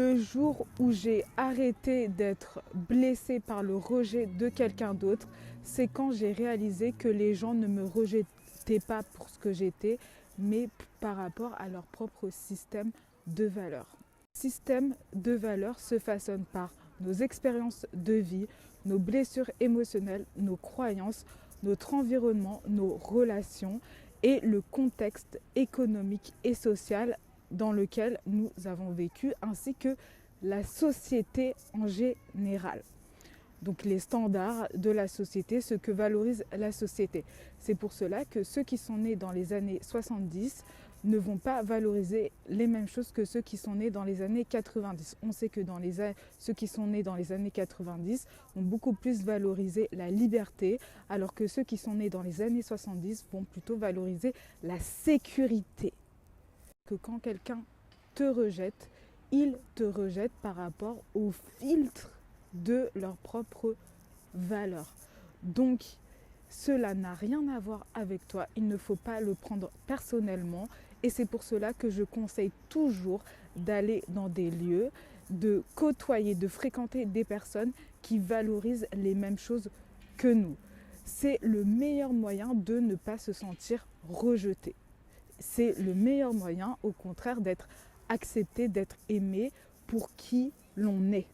Le jour où j'ai arrêté d'être blessée par le rejet de quelqu'un d'autre, c'est quand j'ai réalisé que les gens ne me rejetaient pas pour ce que j'étais, mais par rapport à leur propre système de valeurs. Le système de valeurs se façonne par nos expériences de vie, nos blessures émotionnelles, nos croyances, notre environnement, nos relations et le contexte économique et social dans lequel nous avons vécu, ainsi que la société en général. Donc les standards de la société, ce que valorise la société. C'est pour cela que ceux qui sont nés dans les années 70 ne vont pas valoriser les mêmes choses que ceux qui sont nés dans les années 90. On sait que ceux qui sont nés dans les années 90 vont beaucoup plus valoriser la liberté, alors que ceux qui sont nés dans les années 70 vont plutôt valoriser la sécurité. Que quand quelqu'un te rejette, il te rejette par rapport au filtre de leurs propres valeurs. Donc, cela n'a rien à voir avec toi. Il ne faut pas le prendre personnellement. Et c'est pour cela que je conseille toujours d'aller dans des lieux, de côtoyer, de fréquenter des personnes qui valorisent les mêmes choses que nous. C'est le meilleur moyen de ne pas se sentir rejeté. C'est le meilleur moyen, au contraire, d'être accepté, d'être aimé pour qui l'on est.